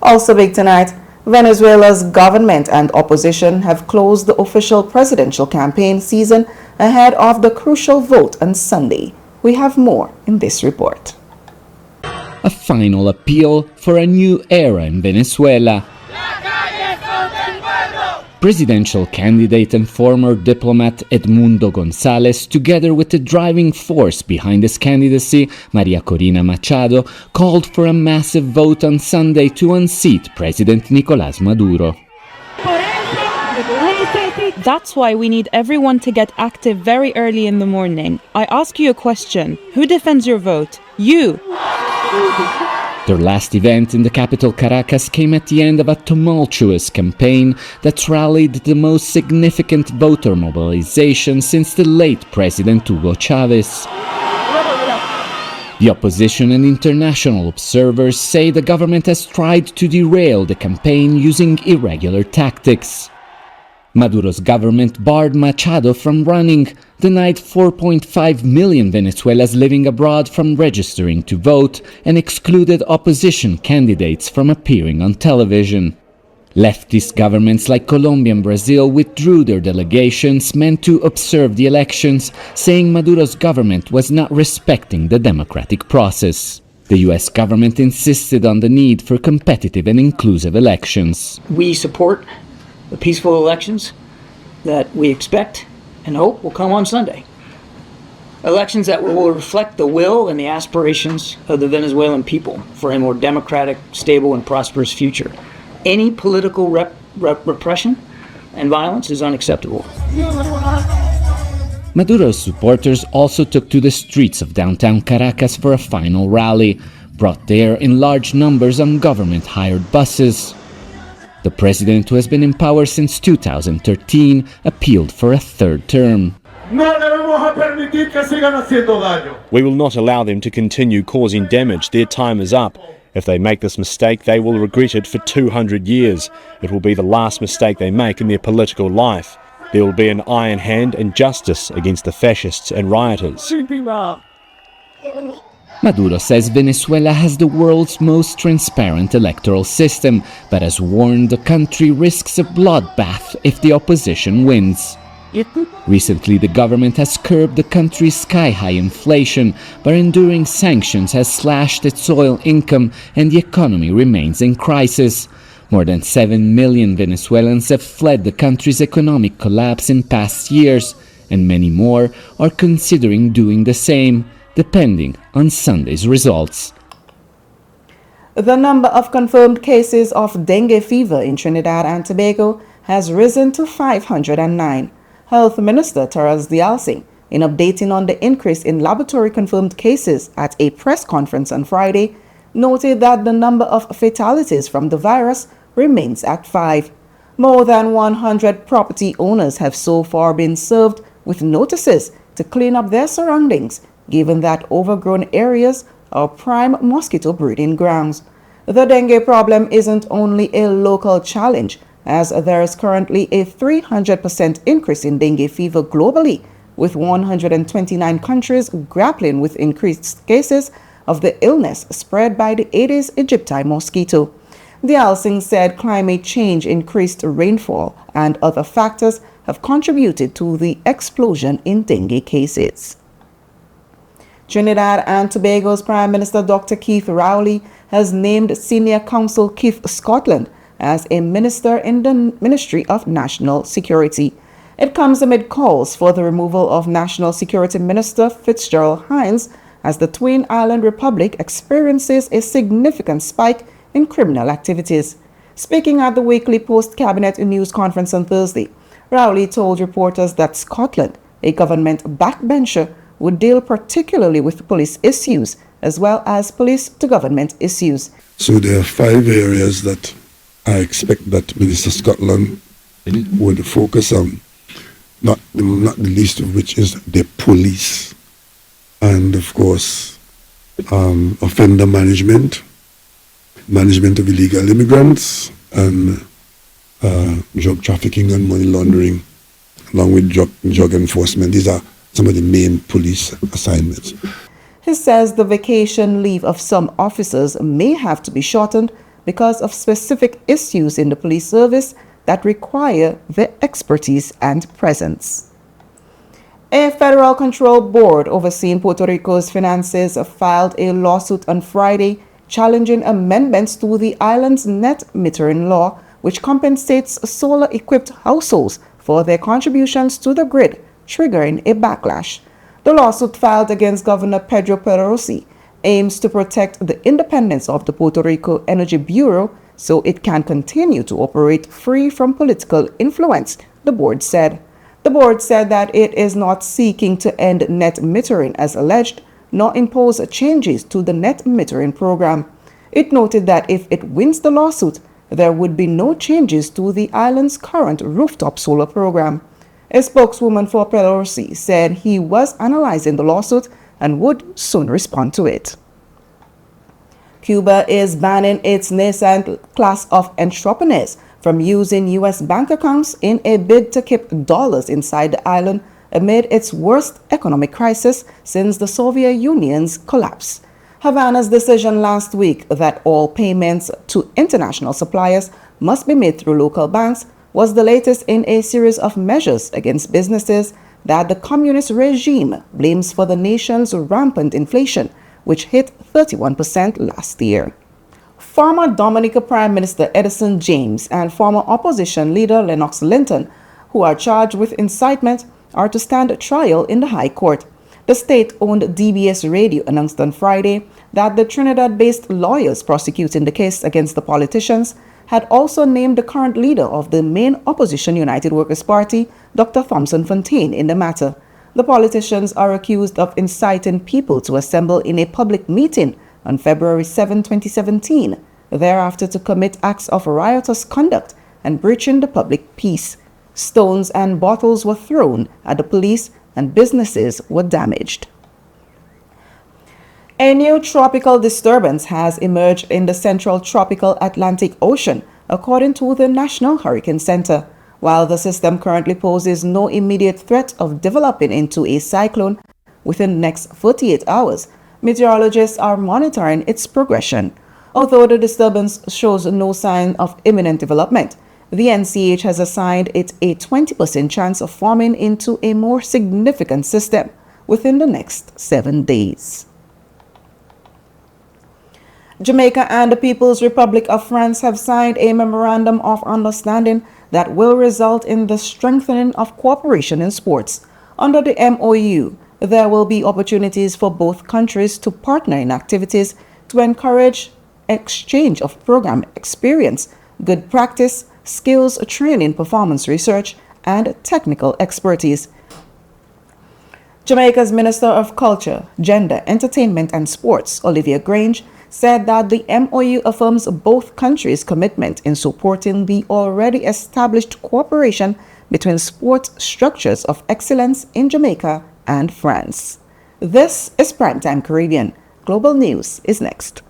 Also big tonight, Venezuela's government and opposition have closed the official presidential campaign season ahead of the crucial vote on Sunday. We have more in this report. A final appeal for a new era in Venezuela. Presidential candidate and former diplomat Edmundo González, together with the driving force behind his candidacy, Maria Corina Machado, called for a massive vote on Sunday to unseat President Nicolás Maduro. That's why we need everyone to get active very early in the morning. I ask you a question. Who defends your vote? You! Their last event in the capital Caracas came at the end of a tumultuous campaign that rallied the most significant voter mobilization since the late President Hugo Chavez. The opposition and international observers say the government has tried to derail the campaign using irregular tactics. Maduro's government barred Machado from running, denied 4.5 million Venezuelans living abroad from registering to vote, and excluded opposition candidates from appearing on television. Leftist governments like Colombia and Brazil withdrew their delegations meant to observe the elections, saying Maduro's government was not respecting the democratic process. The US government insisted on the need for competitive and inclusive elections. We support the peaceful elections that we expect and hope will come on Sunday. Elections that will reflect the will and the aspirations of the Venezuelan people for a more democratic, stable, and prosperous future. Any political repression and violence is unacceptable. Maduro's supporters also took to the streets of downtown Caracas for a final rally, brought there in large numbers on government-hired buses. The president, who has been in power since 2013, appealed for a third term. We will not allow them to continue causing damage. Their time is up. If they make this mistake, they will regret it for 200 years. It will be the last mistake they make in their political life. There will be an iron hand and justice against the fascists and rioters. Maduro says Venezuela has the world's most transparent electoral system, but has warned the country risks a bloodbath if the opposition wins. Recently, the government has curbed the country's sky-high inflation, but enduring sanctions has slashed its oil income and the economy remains in crisis. More than 7 million Venezuelans have fled the country's economic collapse in past years, and many more are considering doing the same, depending on Sunday's results. The number of confirmed cases of dengue fever in Trinidad and Tobago has risen to 509. Health Minister Taras Dialsing, in updating on the increase in laboratory-confirmed cases at a press conference on Friday, noted that the number of fatalities from the virus remains at 5. More than 100 property owners have so far been served with notices to clean up their surroundings, given that overgrown areas are prime mosquito breeding grounds. The dengue problem isn't only a local challenge, as there is currently a 300% increase in dengue fever globally, with 129 countries grappling with increased cases of the illness spread by the Aedes aegypti mosquito. Dialsing said climate change, increased rainfall, and other factors have contributed to the explosion in dengue cases. Trinidad and Tobago's Prime Minister Dr. Keith Rowley has named Senior Counsel Keith Scotland as a minister in the Ministry of National Security. It comes amid calls for the removal of National Security Minister Fitzgerald Hines as the Twin Island Republic experiences a significant spike in criminal activities. Speaking at the weekly post-cabinet news conference on Thursday, Rowley told reporters that Scotland, a government backbencher, would deal particularly with police issues as well as police-to-government issues. So there are 5 areas that I expect that Minister Scotland would focus on, not the least of which is the police, and of course offender management of illegal immigrants, and drug trafficking and money laundering, along with drug enforcement. These are some of the main police assignments. He says the vacation leave of some officers may have to be shortened because of specific issues in the police service that require their expertise and presence. A federal control board overseeing Puerto Rico's finances filed a lawsuit on Friday challenging amendments to the island's net metering law, which compensates solar-equipped households for their contributions to the grid, triggering a backlash. The lawsuit filed against Governor Pedro Pedrosi aims to protect the independence of the Puerto Rico Energy Bureau so it can continue to operate free from political influence, the board said. The board said that it is not seeking to end net metering as alleged, nor impose changes to the net metering program. It noted that if it wins the lawsuit, there would be no changes to the island's current rooftop solar program. A spokeswoman for Pelosi said he was analyzing the lawsuit and would soon respond to it. Cuba is banning its nascent class of entrepreneurs from using U.S. bank accounts in a bid to keep dollars inside the island amid its worst economic crisis since the Soviet Union's collapse. Havana's decision last week that all payments to international suppliers must be made through local banks was the latest in a series of measures against businesses that the communist regime blames for the nation's rampant inflation, which hit 31% last year. Former Dominica Prime Minister Edison James and former opposition leader Lennox Linton, who are charged with incitement, are to stand trial in the High Court. The state-owned DBS Radio announced on Friday that the Trinidad-based lawyers prosecuting the case against the politicians had also named the current leader of the main opposition United Workers' Party, Dr. Thompson Fontaine, in the matter. The politicians are accused of inciting people to assemble in a public meeting on February 7, 2017, thereafter to commit acts of riotous conduct and breaching the public peace. Stones and bottles were thrown at the police and businesses were damaged. A new tropical disturbance has emerged in the central tropical Atlantic Ocean, according to the National Hurricane Center. While the system currently poses no immediate threat of developing into a cyclone within the next 48 hours, meteorologists are monitoring its progression. Although the disturbance shows no sign of imminent development, the NCH has assigned it a 20% chance of forming into a more significant system within the next 7 days. Jamaica and the People's Republic of France have signed a memorandum of understanding that will result in the strengthening of cooperation in sports. Under the MOU, there will be opportunities for both countries to partner in activities to encourage exchange of program experience, good practice, skills training, performance research, and technical expertise. Jamaica's Minister of Culture, Gender, Entertainment and Sports, Olivia Grange, said that the MOU affirms both countries' commitment in supporting the already established cooperation between sports structures of excellence in Jamaica and France. This is Primetime Caribbean. Global News is next.